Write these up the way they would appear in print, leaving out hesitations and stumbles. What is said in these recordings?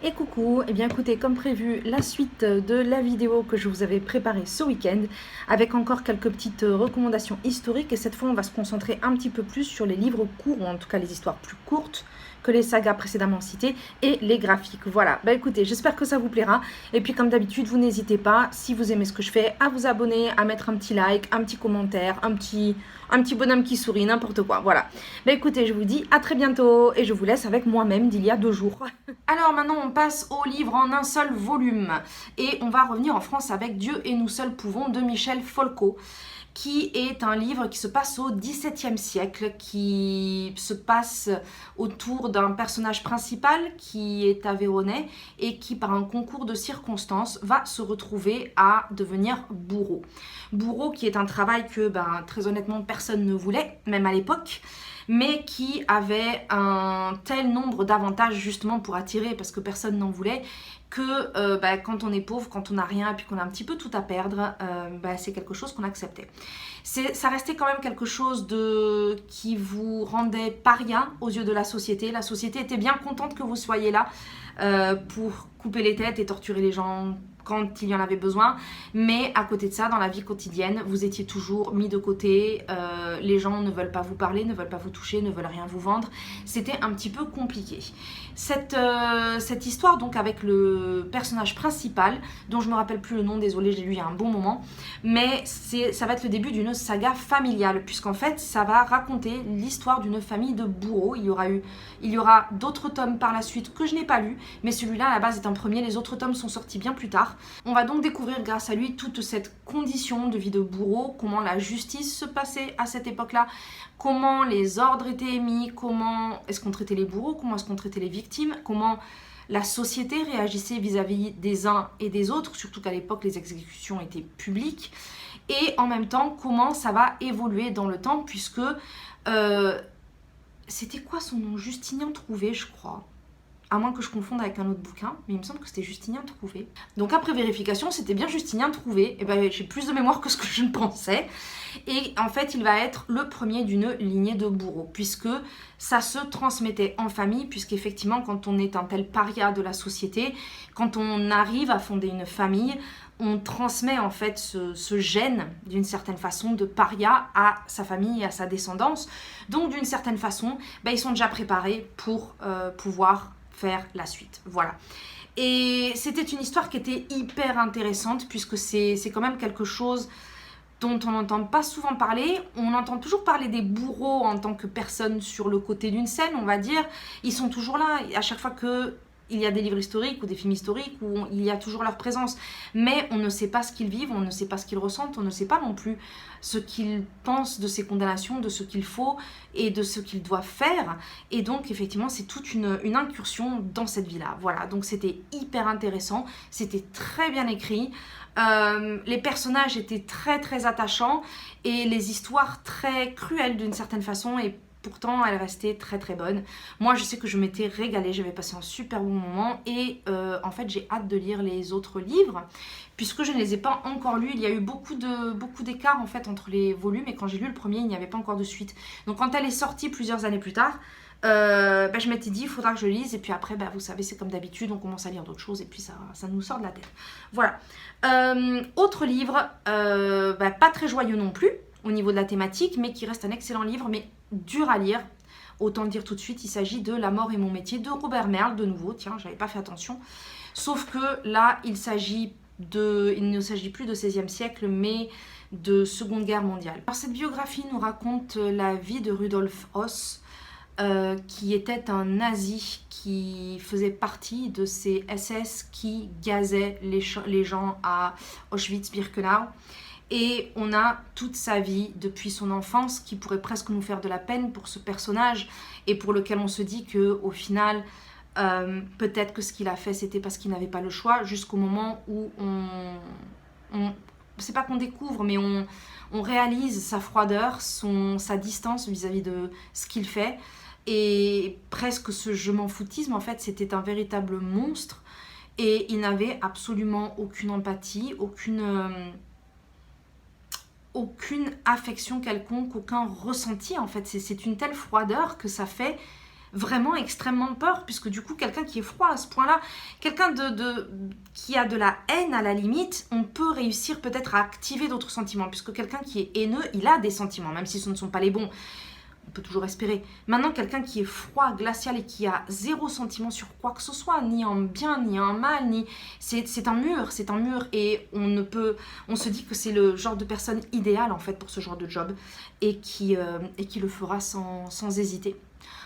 Et coucou, et bien écoutez, comme prévu, la suite de la vidéo que je vous avais préparée ce week-end, avec encore quelques petites recommandations historiques, et cette fois on va se concentrer un petit peu plus sur les livres courts, ou en tout cas les histoires plus courtes que les sagas précédemment citées, et les graphiques. Voilà, bah écoutez, j'espère que ça vous plaira, et puis comme d'habitude, vous n'hésitez pas, si vous aimez ce que je fais, à vous abonner, à mettre un petit like, un petit commentaire, un petit bonhomme qui sourit, n'importe quoi, voilà. Bah écoutez, je vous dis à très bientôt, et je vous laisse avec moi-même d'il y a 2 jours. Alors maintenant on passe au livre en un seul volume et on va revenir en France avec Dieu et nous seuls pouvons de Michel Folco, qui est un livre qui se passe au XVIIe siècle, qui se passe autour d'un personnage principal qui est aveyronnais et qui par un concours de circonstances va se retrouver à devenir bourreau. Bourreau qui est un travail que très honnêtement personne ne voulait, même à l'époque, mais qui avait un tel nombre d'avantages justement pour attirer, parce que personne n'en voulait, que quand on est pauvre, quand on n'a rien et puis qu'on a un petit peu tout à perdre, c'est quelque chose qu'on acceptait. Ça restait quand même quelque chose qui vous rendait paria aux yeux de la société. La société était bien contente que vous soyez là pour couper les têtes et torturer les gens quand il y en avait besoin, mais à côté de ça, dans la vie quotidienne, vous étiez toujours mis de côté, les gens ne veulent pas vous parler, ne veulent pas vous toucher, ne veulent rien vous vendre, c'était un petit peu compliqué. Cette histoire donc avec le personnage principal, dont je me rappelle plus le nom, désolé, j'ai lu il y a un bon moment, mais ça va être le début d'une saga familiale, puisqu'en fait ça va raconter l'histoire d'une famille de bourreaux. Il y aura d'autres tomes par la suite que je n'ai pas lus, mais celui-là à la base est un premier, les autres tomes sont sortis bien plus tard. On va donc découvrir grâce à lui toute cette condition de vie de bourreau, comment la justice se passait à cette époque-là, comment les ordres étaient émis, comment est-ce qu'on traitait les bourreaux, comment est-ce qu'on traitait les victimes, comment la société réagissait vis-à-vis des uns et des autres, surtout qu'à l'époque les exécutions étaient publiques, et en même temps comment ça va évoluer dans le temps, puisque c'était quoi son nom, Justinien Trouvé, je crois. À moins que je confonde avec un autre bouquin, mais il me semble que c'était Justinien Trouvé. Donc après vérification, c'était bien Justinien Trouvé. Et j'ai plus de mémoire que ce que je ne pensais. Et en fait, il va être le premier d'une lignée de bourreaux, puisque ça se transmettait en famille, puisqu'effectivement, quand on est un tel paria de la société, quand on arrive à fonder une famille, on transmet en fait ce gène, d'une certaine façon, de paria à sa famille et à sa descendance. Donc d'une certaine façon, ils sont déjà préparés pour pouvoir faire la suite. Voilà. Et c'était une histoire qui était hyper intéressante, puisque c'est quand même quelque chose dont on n'entend pas souvent parler. On entend toujours parler des bourreaux en tant que personnes sur le côté d'une scène, on va dire. Ils sont toujours là. À chaque fois que il y a des livres historiques ou des films historiques où il y a toujours leur présence, mais on ne sait pas ce qu'ils vivent, on ne sait pas ce qu'ils ressentent, on ne sait pas non plus ce qu'ils pensent de ces condamnations, de ce qu'il faut et de ce qu'ils doivent faire. Et donc effectivement c'est toute une incursion dans cette vie-là. Voilà, donc c'était hyper intéressant, c'était très bien écrit, les personnages étaient très très attachants et les histoires très cruelles d'une certaine façon, et pourtant elle restait très très bonne. Moi je sais que je m'étais régalée, j'avais passé un super bon moment, et en fait j'ai hâte de lire les autres livres puisque je ne les ai pas encore lus. Il y a eu beaucoup d'écart en fait entre les volumes, et quand j'ai lu le premier il n'y avait pas encore de suite. Donc quand elle est sortie plusieurs années plus tard, je m'étais dit il faudra que je lise, et puis après vous savez c'est comme d'habitude, on commence à lire d'autres choses et puis ça nous sort de la tête. Voilà. Autre livre, pas très joyeux non plus au niveau de la thématique, mais qui reste un excellent livre, mais dur à lire. Autant le dire tout de suite, il s'agit de La mort est mon métier de Robert Merle, de nouveau, tiens, j'avais pas fait attention. Sauf que là, il ne s'agit plus de XVIe siècle, mais de Seconde Guerre mondiale. Alors, cette biographie nous raconte la vie de Rudolf Höss, qui était un nazi qui faisait partie de ces SS qui gazaient les gens à Auschwitz-Birkenau. Et on a toute sa vie depuis son enfance qui pourrait presque nous faire de la peine pour ce personnage, et pour lequel on se dit qu'au final peut-être que ce qu'il a fait c'était parce qu'il n'avait pas le choix, jusqu'au moment où c'est pas qu'on découvre, mais on réalise sa froideur, sa distance vis-à-vis de ce qu'il fait, et presque ce je m'en foutisme. En fait c'était un véritable monstre, et il n'avait absolument aucune empathie, aucune affection quelconque, aucun ressenti. En fait c'est une telle froideur que ça fait vraiment extrêmement peur, puisque du coup, quelqu'un qui est froid à ce point-là, quelqu'un qui a de la haine à la limite, on peut réussir peut-être à activer d'autres sentiments, puisque quelqu'un qui est haineux, il a des sentiments, même si ce ne sont pas les bons. On peut toujours espérer. Maintenant, quelqu'un qui est froid, glacial et qui a zéro sentiment sur quoi que ce soit, ni en bien, ni en mal, c'est un mur, et on se dit que c'est le genre de personne idéale en fait pour ce genre de job et qui le fera sans hésiter.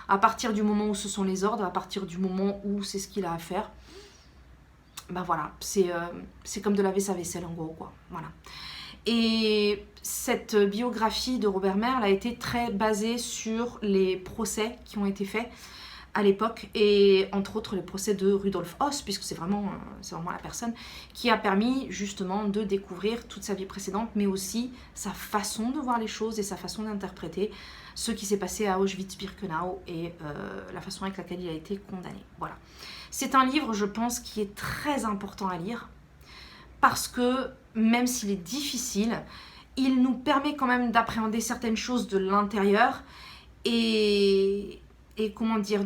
À partir du moment où ce sont les ordres, à partir du moment où c'est ce qu'il a à faire, ben voilà, c'est comme de laver sa vaisselle en gros quoi, voilà. Et cette biographie de Robert Merle a été très basée sur les procès qui ont été faits à l'époque, et entre autres le procès de Rudolf Höss, puisque c'est vraiment la personne qui a permis justement de découvrir toute sa vie précédente, mais aussi sa façon de voir les choses et sa façon d'interpréter ce qui s'est passé à Auschwitz-Birkenau et la façon avec laquelle il a été condamné. Voilà. C'est un livre, je pense, qui est très important à lire, parce que même s'il est difficile, il nous permet quand même d'appréhender certaines choses de l'intérieur et comment dire,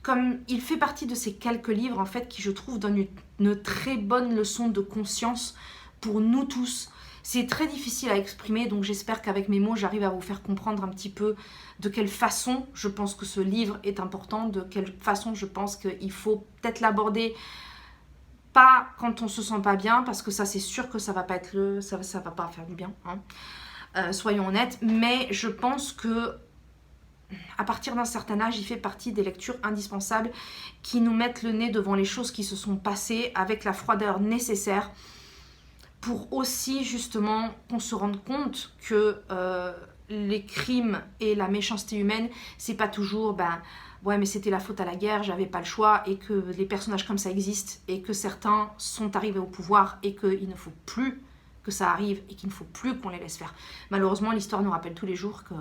comme il fait partie de ces quelques livres en fait qui je trouve donnent une très bonne leçon de conscience pour nous tous. C'est très difficile à exprimer, donc j'espère qu'avec mes mots j'arrive à vous faire comprendre un petit peu de quelle façon je pense que ce livre est important, de quelle façon je pense qu'il faut peut-être l'aborder. Pas quand on se sent pas bien, parce que ça c'est sûr que ça va pas être ça va pas faire du bien, hein. Soyons honnêtes, mais je pense que à partir d'un certain âge, il fait partie des lectures indispensables qui nous mettent le nez devant les choses qui se sont passées avec la froideur nécessaire pour aussi justement qu'on se rende compte que les crimes et la méchanceté humaine, c'est pas toujours ouais mais c'était la faute à la guerre, j'avais pas le choix, et que les personnages comme ça existent et que certains sont arrivés au pouvoir et qu'il ne faut plus que ça arrive et qu'il ne faut plus qu'on les laisse faire. Malheureusement, l'histoire nous rappelle tous les jours que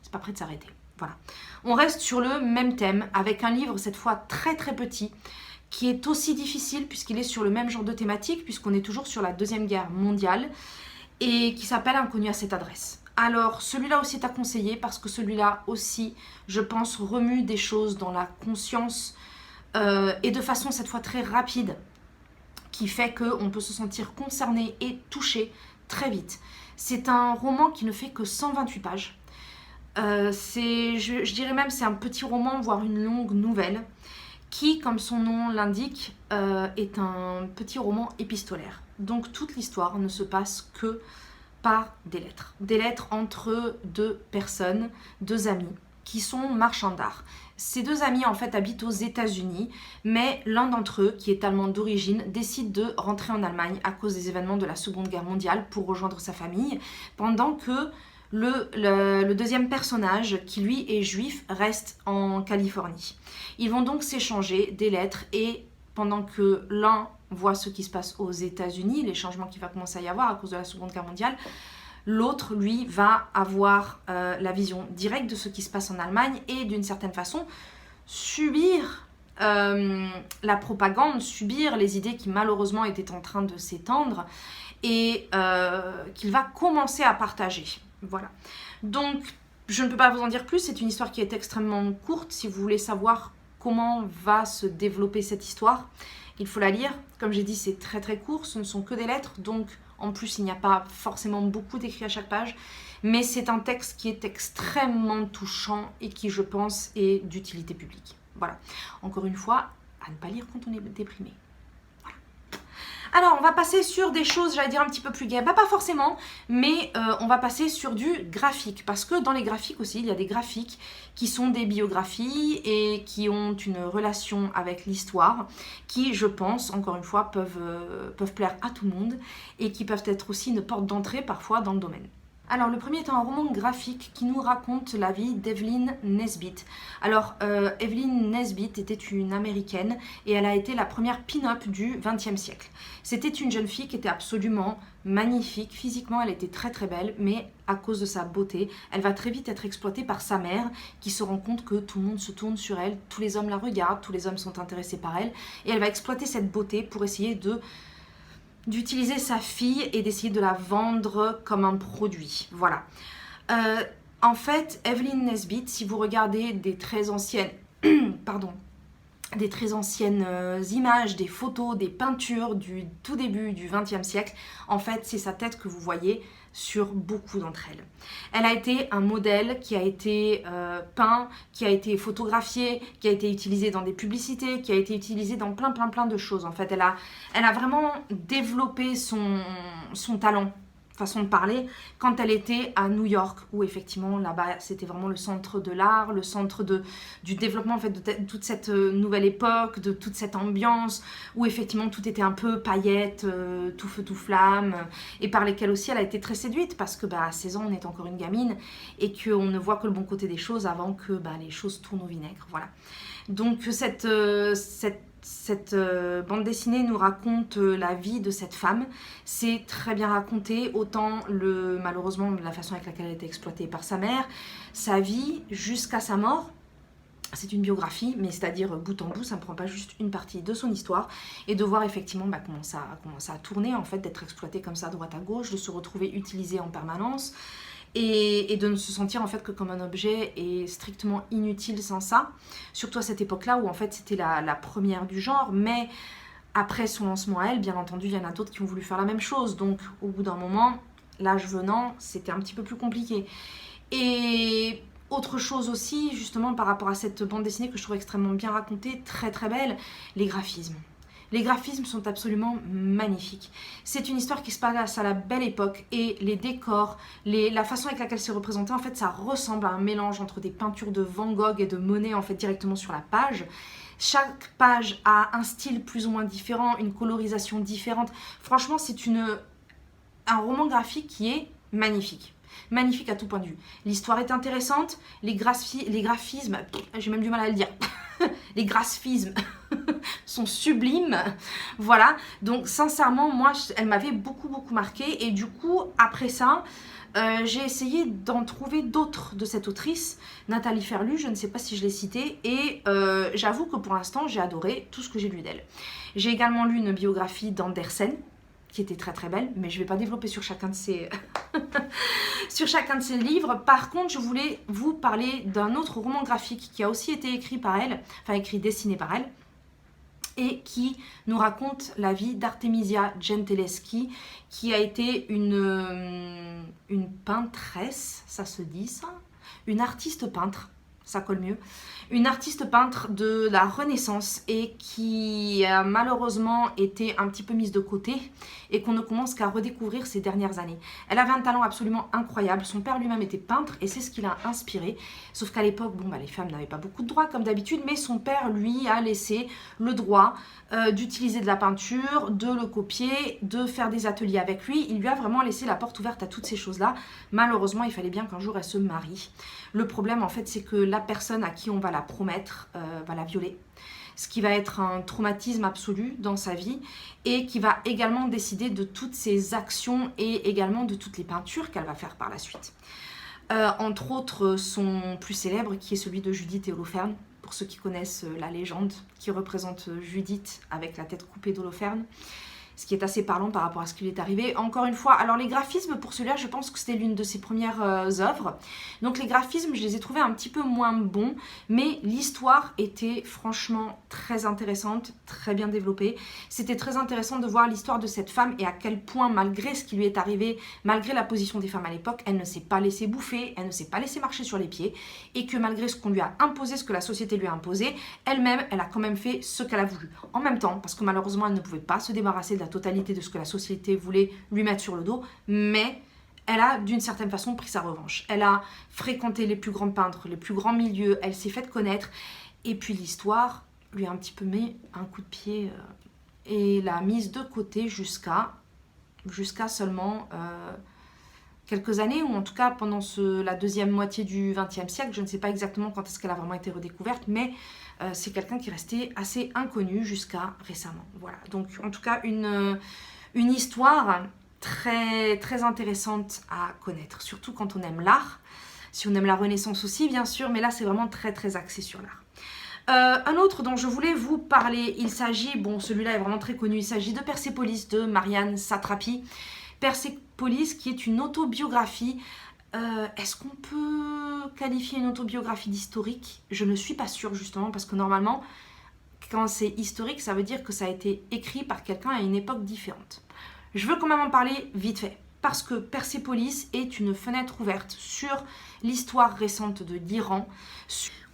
c'est pas prêt de s'arrêter. Voilà. On reste sur le même thème avec un livre cette fois très très petit qui est aussi difficile puisqu'il est sur le même genre de thématique, puisqu'on est toujours sur la Deuxième Guerre mondiale, et qui s'appelle Inconnu à cette adresse. Alors, celui-là aussi est à conseiller parce que celui-là aussi, je pense, remue des choses dans la conscience et de façon cette fois très rapide, qui fait qu'on peut se sentir concerné et touché très vite. C'est un roman qui ne fait que 128 pages. Je dirais même c'est un petit roman, voire une longue nouvelle, qui, comme son nom l'indique, est un petit roman épistolaire. Donc toute l'histoire ne se passe que par des lettres. Des lettres entre deux personnes, deux amis, qui sont marchands d'art. Ces deux amis en fait habitent aux États-Unis, mais l'un d'entre eux, qui est allemand d'origine, décide de rentrer en Allemagne à cause des événements de la Seconde Guerre mondiale pour rejoindre sa famille, pendant que le deuxième personnage, qui lui est juif, reste en Californie. Ils vont donc s'échanger des lettres, et pendant que l'un voit ce qui se passe aux États-Unis, les changements qu'il va commencer à y avoir à cause de la Seconde Guerre mondiale, l'autre, lui, va avoir la vision directe de ce qui se passe en Allemagne et d'une certaine façon subir la propagande, subir les idées qui malheureusement étaient en train de s'étendre et qu'il va commencer à partager. Voilà. Donc, je ne peux pas vous en dire plus, c'est une histoire qui est extrêmement courte. Si vous voulez savoir comment va se développer cette histoire, il faut la lire. Comme j'ai dit, c'est très très court, ce ne sont que des lettres, donc en plus il n'y a pas forcément beaucoup d'écrits à chaque page, mais c'est un texte qui est extrêmement touchant et qui, je pense, est d'utilité publique. Voilà. Encore une fois, à ne pas lire quand on est déprimé. Alors, on va passer sur des choses, j'allais dire un petit peu plus gaies. Pas forcément, mais on va passer sur du graphique. Parce que dans les graphiques aussi, il y a des graphiques qui sont des biographies et qui ont une relation avec l'histoire, qui, je pense, encore une fois, peuvent plaire à tout le monde et qui peuvent être aussi une porte d'entrée parfois dans le domaine. Alors, le premier est un roman graphique qui nous raconte la vie d'Evelyn Nesbit. Alors, Evelyn Nesbit était une Américaine et elle a été la première pin-up du XXe siècle. C'était une jeune fille qui était absolument magnifique. Physiquement, elle était très très belle, mais à cause de sa beauté, elle va très vite être exploitée par sa mère qui se rend compte que tout le monde se tourne sur elle, tous les hommes la regardent, tous les hommes sont intéressés par elle, et elle va exploiter cette beauté pour essayer d'utiliser sa fille et d'essayer de la vendre comme un produit. Voilà. En fait, Evelyn Nesbit, si vous regardez des très anciennes, pardon, des très anciennes images, des photos, des peintures du tout début du XXe siècle, en fait, c'est sa tête que vous voyez sur beaucoup d'entre elles. Elle a été un modèle qui a été peint, qui a été photographié, qui a été utilisé dans des publicités, qui a été utilisé dans plein de choses. En fait, elle a vraiment développé son talent, façon de parler, quand elle était à New York, où effectivement là-bas c'était vraiment le centre de l'art, le centre du développement en fait de toute cette nouvelle époque, de toute cette ambiance où effectivement tout était un peu paillettes, tout feu tout flamme, et par lesquelles aussi elle a été très séduite parce que à 16 ans on est encore une gamine et qu'on ne voit que le bon côté des choses avant que les choses tournent au vinaigre, voilà. Donc cette bande dessinée nous raconte la vie de cette femme. C'est très bien raconté, autant malheureusement la façon avec laquelle elle a été exploitée par sa mère, sa vie jusqu'à sa mort. C'est une biographie, mais c'est-à-dire bout en bout, ça ne prend pas juste une partie de son histoire, et de voir effectivement comment ça a tourné, en fait, d'être exploité comme ça à droite à gauche, de se retrouver utilisé en permanence, et de ne se sentir en fait que comme un objet et strictement inutile sans ça, surtout à cette époque-là où en fait c'était la première du genre, mais après son lancement à elle, bien entendu, il y en a d'autres qui ont voulu faire la même chose, donc au bout d'un moment, l'âge venant, c'était un petit peu plus compliqué. Et autre chose aussi, justement par rapport à cette bande dessinée que je trouve extrêmement bien racontée, très très belle, les graphismes. Les graphismes sont absolument magnifiques. C'est une histoire qui se passe à la belle époque et les décors, la façon avec laquelle c'est représenté, en fait, ça ressemble à un mélange entre des peintures de Van Gogh et de Monet, en fait, directement sur la page. Chaque page a un style plus ou moins différent, une colorisation différente. Franchement, c'est un roman graphique qui est magnifique. Magnifique à tout point de vue. L'histoire est intéressante, les graphismes, j'ai même du mal à le dire, les graphismes sont sublimes, voilà. Donc sincèrement, moi, elle m'avait beaucoup marqué, et du coup, après ça, j'ai essayé d'en trouver d'autres de cette autrice, Nathalie Ferlu, je ne sais pas si je l'ai citée, et j'avoue que pour l'instant, j'ai adoré tout ce que j'ai lu d'elle. J'ai également lu une biographie d'Andersen, qui était très très belle, mais je ne vais pas développer sur chacun de ces sur chacun de ces livres. Par contre, je voulais vous parler d'un autre roman graphique qui a aussi été écrit par elle, enfin dessiné par elle, et qui nous raconte la vie d'Artemisia Gentileschi, qui a été une peintresse, ça se dit ça, une artiste peintre, ça colle mieux, une artiste peintre de la Renaissance et qui a malheureusement été un petit peu mise de côté et qu'on ne commence qu'à redécouvrir ces dernières années. Elle avait un talent absolument incroyable, son père lui-même était peintre et c'est ce qui l'a inspiré, sauf qu'à l'époque, les femmes n'avaient pas beaucoup de droits comme d'habitude, mais son père lui a laissé le droit d'utiliser de la peinture, de le copier, de faire des ateliers avec lui. Il lui a vraiment laissé la porte ouverte à toutes ces choses-là. Malheureusement, il fallait bien qu'un jour elle se marie. Le problème en fait, c'est que la personne à qui on va la promettre va la violer, ce qui va être un traumatisme absolu dans sa vie et qui va également décider de toutes ses actions et également de toutes les peintures qu'elle va faire par la suite. Entre autres, son plus célèbre qui est celui de Judith et Holoferne, pour ceux qui connaissent la légende qui représente Judith avec la tête coupée d'Holoferne, ce qui est assez parlant par rapport à ce qui lui est arrivé. Encore une fois, alors les graphismes pour celui-là, je pense que c'était l'une de ses premières œuvres. Donc les graphismes, je les ai trouvés un petit peu moins bons, mais l'histoire était franchement très intéressante, très bien développée. C'était très intéressant de voir l'histoire de cette femme et à quel point, malgré ce qui lui est arrivé, malgré la position des femmes à l'époque, elle ne s'est pas laissée bouffer, elle ne s'est pas laissée marcher sur les pieds, et que malgré ce qu'on lui a imposé, ce que la société lui a imposé, elle-même, elle a quand même fait ce qu'elle a voulu. En même temps, parce que malheureusement, elle ne pouvait pas se débarrasser de la totalité de ce que la société voulait lui mettre sur le dos, mais elle a d'une certaine façon pris sa revanche. Elle a fréquenté les plus grands peintres, les plus grands milieux, elle s'est faite connaître, et puis l'histoire lui a un petit peu mis un coup de pied et l'a mise de côté jusqu'à seulement quelques années, ou en tout cas pendant la deuxième moitié du XXe siècle. Je ne sais pas exactement quand est-ce qu'elle a vraiment été redécouverte, mais c'est quelqu'un qui est resté assez inconnu jusqu'à récemment. Voilà, donc en tout cas une histoire très, très intéressante à connaître, surtout quand on aime l'art, si on aime la Renaissance aussi bien sûr, mais là c'est vraiment très très axé sur l'art. Un autre dont je voulais vous parler, il s'agit, celui-là est vraiment très connu, il s'agit de Persépolis de Marianne Satrapi. Persépolis qui est une autobiographie Est-ce qu'on peut qualifier une autobiographie d'historique? Je ne suis pas sûre justement parce que normalement, quand c'est historique, ça veut dire que ça a été écrit par quelqu'un à une époque différente. Je veux quand même en parler vite fait parce que Persépolis est une fenêtre ouverte sur l'histoire récente de l'Iran.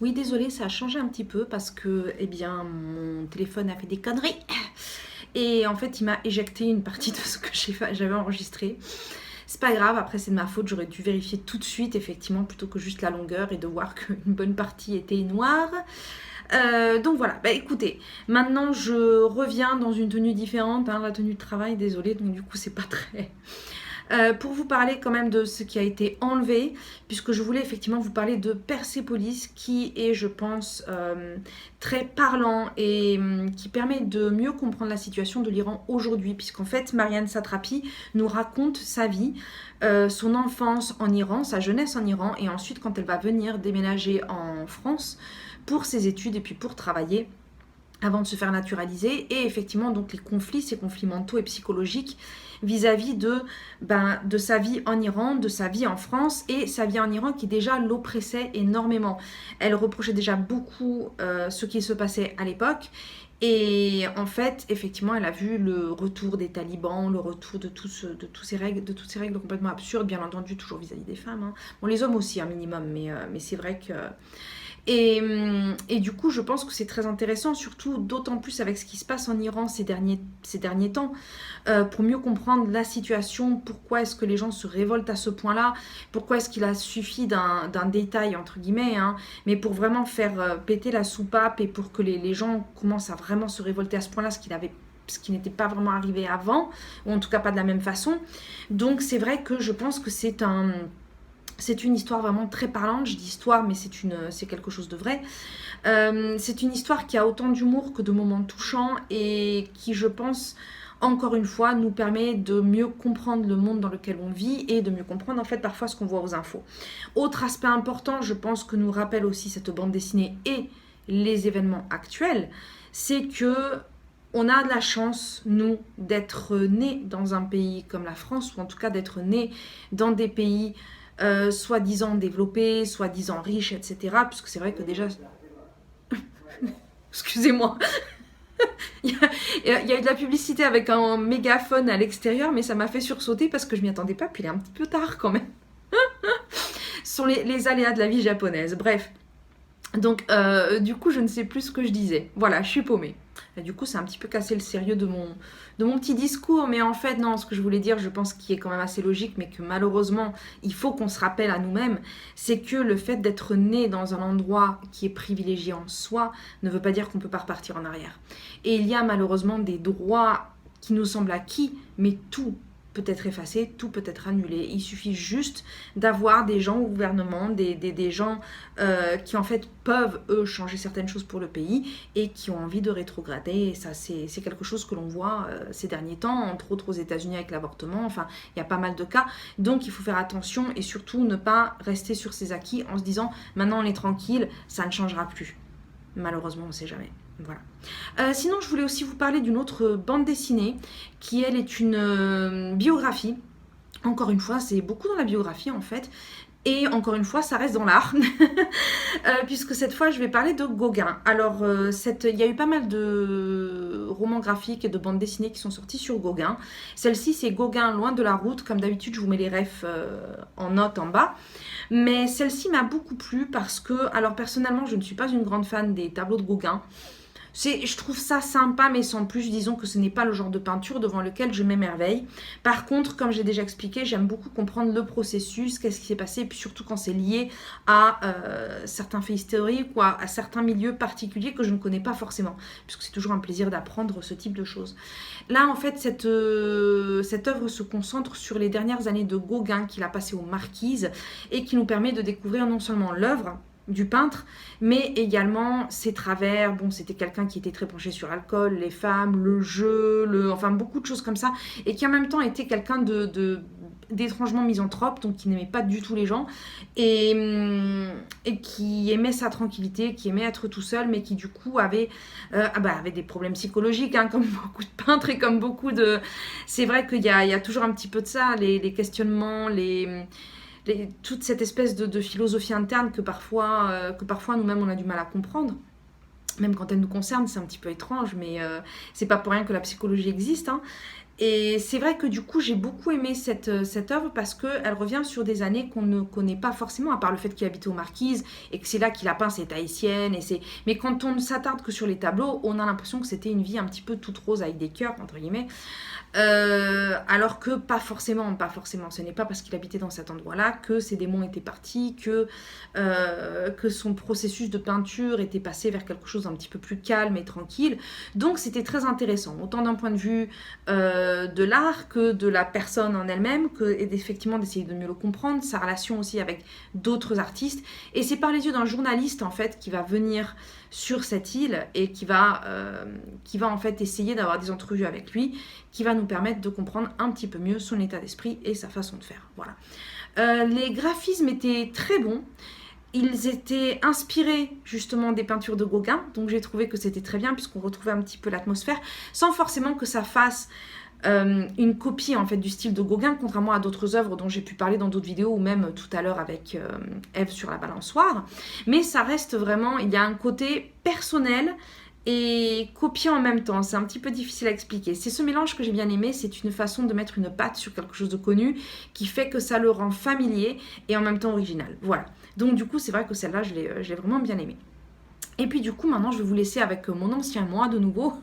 Oui, désolée, ça a changé un petit peu parce que, eh bien, mon téléphone a fait des conneries et en fait, il m'a éjecté une partie de ce que j'avais enregistré. C'est pas grave, après c'est de ma faute, j'aurais dû vérifier tout de suite effectivement plutôt que juste la longueur et de voir qu'une bonne partie était noire. Donc voilà, bah écoutez, maintenant je reviens dans une tenue différente, hein, la tenue de travail, désolée, donc du coup c'est pas très... pour vous parler quand même de ce qui a été enlevé, puisque je voulais effectivement vous parler de Persépolis, qui est, je pense, très parlant et qui permet de mieux comprendre la situation de l'Iran aujourd'hui, puisqu'en fait, Marianne Satrapi nous raconte sa vie, son enfance en Iran, sa jeunesse en Iran, et ensuite quand elle va venir déménager en France pour ses études et puis pour travailler, avant de se faire naturaliser, et effectivement donc les conflits, ces conflits mentaux et psychologiques vis-à-vis de sa vie en Iran, de sa vie en France, et sa vie en Iran qui déjà l'oppressait énormément. Elle reprochait déjà beaucoup ce qui se passait à l'époque, et en fait, effectivement, elle a vu le retour des talibans, le retour de toutes ces règles complètement absurdes, bien entendu toujours vis-à-vis des femmes, hein. Bon, les hommes aussi un minimum, mais c'est vrai que... Et du coup, je pense que c'est très intéressant, surtout d'autant plus avec ce qui se passe en Iran ces derniers temps, pour mieux comprendre la situation, pourquoi est-ce que les gens se révoltent à ce point-là, pourquoi est-ce qu'il a suffi d'un détail, entre guillemets, hein, mais pour vraiment faire péter la soupape et pour que les gens commencent à vraiment se révolter à ce point-là, ce qui n'était pas vraiment arrivé avant, ou en tout cas pas de la même façon. Donc c'est vrai que je pense que c'est une histoire vraiment très parlante. Je dis histoire, mais c'est quelque chose de vrai. C'est une histoire qui a autant d'humour que de moments touchants et qui, je pense, encore une fois, nous permet de mieux comprendre le monde dans lequel on vit et de mieux comprendre en fait parfois ce qu'on voit aux infos. Autre aspect important, je pense que nous rappelle aussi cette bande dessinée et les événements actuels, c'est que on a de la chance, nous, d'être nés dans un pays comme la France, ou en tout cas d'être nés dans des pays soi-disant développés, soi-disant riches, etc. Puisque c'est vrai que déjà... Excusez-moi. il y a eu de la publicité avec un mégaphone à l'extérieur, mais ça m'a fait sursauter parce que je m'y attendais pas, puis il est un petit peu tard quand même. Ce sont les aléas de la vie japonaise. Bref. Donc, du coup, je ne sais plus ce que je disais. Voilà, je suis paumée. Et du coup, c'est un petit peu cassé le sérieux de mon petit discours. Mais en fait, non, ce que je voulais dire, je pense qu'il est quand même assez logique, mais que malheureusement, il faut qu'on se rappelle à nous-mêmes, c'est que le fait d'être né dans un endroit qui est privilégié en soi ne veut pas dire qu'on ne peut pas repartir en arrière. Et il y a malheureusement des droits qui nous semblent acquis, mais tout peut être effacé, tout peut être annulé. Il suffit juste d'avoir des gens au gouvernement, des gens qui en fait peuvent, eux, changer certaines choses pour le pays et qui ont envie de rétrograder. Et ça, c'est quelque chose que l'on voit ces derniers temps, entre autres aux États-Unis avec l'avortement. Enfin, il y a pas mal de cas. Donc, il faut faire attention et surtout ne pas rester sur ses acquis en se disant « maintenant on est tranquille, ça ne changera plus ». Malheureusement, on ne sait jamais. Voilà. Sinon, je voulais aussi vous parler d'une autre bande dessinée qui, elle, est une biographie. Encore une fois, c'est beaucoup dans la biographie, en fait. Et encore une fois, ça reste dans l'art. Puisque cette fois, je vais parler de Gauguin. Alors, il y a eu pas mal de romans graphiques et de bandes dessinées qui sont sortis sur Gauguin. Celle-ci, c'est Gauguin, Loin de la route. Comme d'habitude, je vous mets les refs en note en bas. Mais celle-ci m'a beaucoup plu parce que, alors personnellement, je ne suis pas une grande fan des tableaux de Gauguin. Je trouve ça sympa, mais sans plus, disons que ce n'est pas le genre de peinture devant lequel je m'émerveille. Par contre, comme j'ai déjà expliqué, j'aime beaucoup comprendre le processus, qu'est-ce qui s'est passé, et puis surtout quand c'est lié à certains faits historiques ou à certains milieux particuliers que je ne connais pas forcément, puisque c'est toujours un plaisir d'apprendre ce type de choses. Là, en fait, cette œuvre se concentre sur les dernières années de Gauguin qu'il a passé aux Marquises et qui nous permet de découvrir non seulement l'œuvre du peintre, mais également ses travers. Bon, c'était quelqu'un qui était très penché sur l'alcool, les femmes, le jeu, enfin beaucoup de choses comme ça, et qui en même temps était quelqu'un d'étrangement misanthrope, donc qui n'aimait pas du tout les gens, et qui aimait sa tranquillité, qui aimait être tout seul, mais qui du coup avait des problèmes psychologiques, hein, comme beaucoup de peintres et comme beaucoup de... C'est vrai qu'il y a toujours un petit peu de ça, les questionnements, toute cette espèce de philosophie interne que parfois nous-mêmes on a du mal à comprendre. Même quand elle nous concerne, c'est un petit peu étrange, mais c'est pas pour rien que la psychologie existe, hein. Et c'est vrai que du coup, j'ai beaucoup aimé cette œuvre parce qu'elle revient sur des années qu'on ne connaît pas forcément, à part le fait qu'il habitait aux Marquises et que c'est là qu'il a peint ses tahitiennes. Mais quand on ne s'attarde que sur les tableaux, on a l'impression que c'était une vie un petit peu toute rose avec des cœurs, entre guillemets. Alors que pas forcément. Ce n'est pas parce qu'il habitait dans cet endroit-là que ses démons étaient partis, que son processus de peinture était passé vers quelque chose d'un petit peu plus calme et tranquille. Donc c'était très intéressant, autant d'un point de vue de l'art que de la personne en elle-même, et effectivement d'essayer de mieux le comprendre, sa relation aussi avec d'autres artistes. Et c'est par les yeux d'un journaliste en fait qui va venir sur cette île et qui va en fait essayer d'avoir des entrevues avec lui, qui va nous permettre de comprendre un petit peu mieux son état d'esprit et sa façon de faire. Voilà. Les graphismes étaient très bons. Ils étaient inspirés justement des peintures de Gauguin, donc j'ai trouvé que c'était très bien puisqu'on retrouvait un petit peu l'atmosphère, sans forcément que ça fasse une copie en fait du style de Gauguin, contrairement à d'autres œuvres dont j'ai pu parler dans d'autres vidéos ou même tout à l'heure avec Ève sur la balançoire. Mais ça reste vraiment, il y a un côté personnel et copié en même temps. C'est un petit peu difficile à expliquer. C'est ce mélange que j'ai bien aimé. C'est une façon de mettre une patte sur quelque chose de connu qui fait que ça le rend familier et en même temps original. Voilà. Donc du coup, c'est vrai que celle-là, je l'ai vraiment bien aimée. Et puis du coup, maintenant, je vais vous laisser avec mon ancien moi, de nouveau,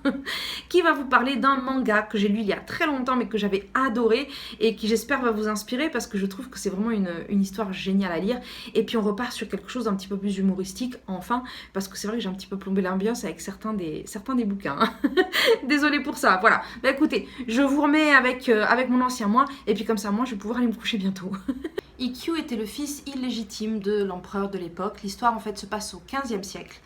qui va vous parler d'un manga que j'ai lu il y a très longtemps, mais que j'avais adoré, et qui j'espère va vous inspirer, parce que je trouve que c'est vraiment une histoire géniale à lire. Et puis on repart sur quelque chose d'un petit peu plus humoristique, enfin, parce que c'est vrai que j'ai un petit peu plombé l'ambiance avec certains des bouquins. Désolée pour ça, voilà. Bah écoutez, je vous remets avec mon ancien moi, et puis comme ça, moi, je vais pouvoir aller me coucher bientôt. Ikkyu était le fils illégitime de l'empereur de l'époque. L'histoire en fait se passe au XVe siècle.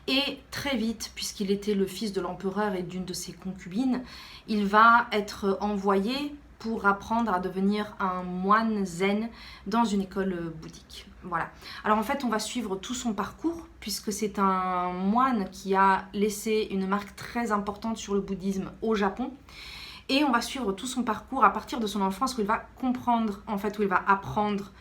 Et très vite, puisqu'il était le fils de l'empereur et d'une de ses concubines, il va être envoyé pour apprendre à devenir un moine zen dans une école bouddhique. Voilà. Alors en fait, on va suivre tout son parcours, puisque c'est un moine qui a laissé une marque très importante sur le bouddhisme au Japon. Et on va suivre tout son parcours à partir de son enfance, où il va comprendre, en fait, où il va apprendre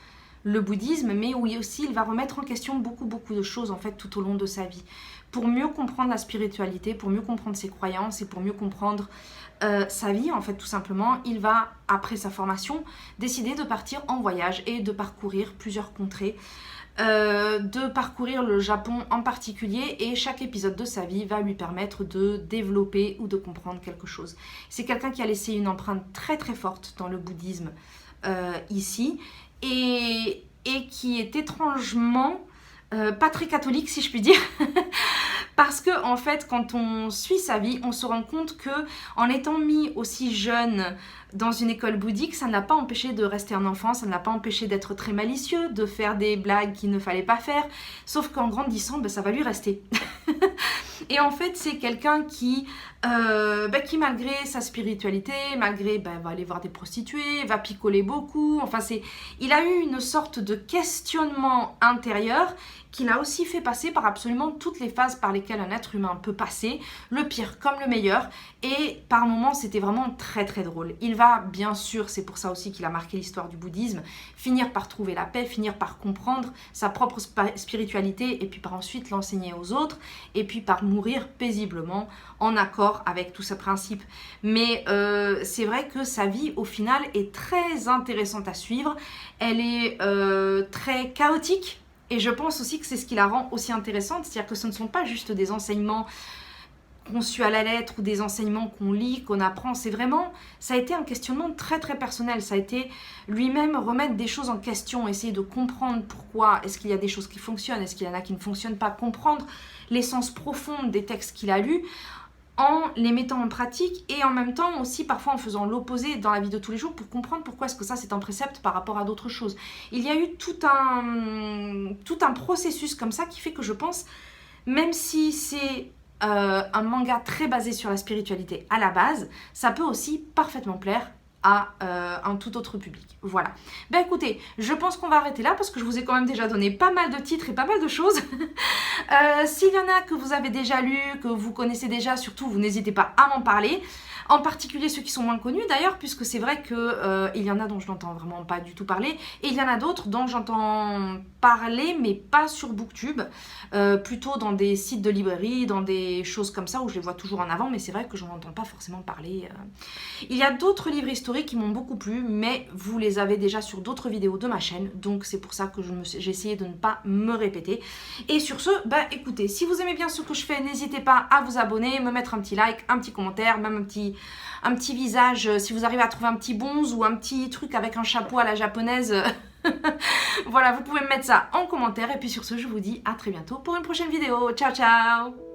le bouddhisme, mais où aussi il va remettre en question beaucoup de choses en fait tout au long de sa vie, pour mieux comprendre la spiritualité, pour mieux comprendre ses croyances et pour mieux comprendre sa vie en fait tout simplement. Il va, après sa formation, décider de partir en voyage et de parcourir plusieurs contrées, de parcourir le Japon en particulier, et chaque épisode de sa vie va lui permettre de développer ou de comprendre quelque chose. C'est quelqu'un qui a laissé une empreinte très très forte dans le bouddhisme ici, et qui est étrangement pas très catholique si je puis dire. Parce que en fait, quand on suit sa vie, on se rend compte que en étant mis aussi jeune dans une école bouddhique, ça ne l'a pas empêché de rester un enfant, ça ne l'a pas empêché d'être très malicieux, de faire des blagues qu'il ne fallait pas faire, sauf qu'en grandissant, ça va lui rester. Et en fait, c'est quelqu'un qui malgré sa spiritualité, malgré va aller voir des prostituées, va picoler beaucoup, enfin il a eu une sorte de questionnement intérieur qu'il a aussi fait passer par absolument toutes les phases par lesquelles un être humain peut passer, le pire comme le meilleur, et par moments c'était vraiment très très drôle. Il va bien sûr, c'est pour ça aussi qu'il a marqué l'histoire du bouddhisme, finir par trouver la paix, finir par comprendre sa propre spiritualité et puis par ensuite l'enseigner aux autres, et puis par mourir paisiblement en accord avec tous ces principes. Mais c'est vrai que sa vie au final est très intéressante à suivre, elle est très chaotique. Et je pense aussi que c'est ce qui la rend aussi intéressante, c'est-à-dire que ce ne sont pas juste des enseignements conçus à la lettre ou des enseignements qu'on lit, qu'on apprend. C'est vraiment, ça a été un questionnement très très personnel. Ça a été lui-même remettre des choses en question, essayer de comprendre pourquoi, est-ce qu'il y a des choses qui fonctionnent, est-ce qu'il y en a qui ne fonctionnent pas, comprendre l'essence profonde des textes qu'il a lus, en les mettant en pratique et en même temps aussi parfois en faisant l'opposé dans la vie de tous les jours pour comprendre pourquoi est-ce que ça c'est un précepte par rapport à d'autres choses. Il y a eu tout un processus comme ça qui fait que je pense, même si c'est un manga très basé sur la spiritualité à la base, ça peut aussi parfaitement plaire à un tout autre public. Voilà. Ben écoutez, je pense qu'on va arrêter là parce que je vous ai quand même déjà donné pas mal de titres et pas mal de choses. S'il y en a que vous avez déjà lu, que vous connaissez déjà, surtout vous n'hésitez pas à m'en parler. En particulier ceux qui sont moins connus d'ailleurs, puisque c'est vrai que il y en a dont je n'entends vraiment pas du tout parler, et il y en a d'autres dont j'entends parler, mais pas sur Booktube, plutôt dans des sites de librairie, dans des choses comme ça où je les vois toujours en avant, mais c'est vrai que je n'en entends pas forcément parler. Il y a d'autres livres historiques qui m'ont beaucoup plu, mais vous les avez déjà sur d'autres vidéos de ma chaîne, donc c'est pour ça que j'ai essayé de ne pas me répéter. Et sur ce, bah écoutez, si vous aimez bien ce que je fais, n'hésitez pas à vous abonner, me mettre un petit like, un petit commentaire, même un petit visage, si vous arrivez à trouver un petit bonze ou un petit truc avec un chapeau à la japonaise. Voilà, vous pouvez me mettre ça en commentaire. Et puis sur ce, je vous dis à très bientôt pour une prochaine vidéo. Ciao, ciao!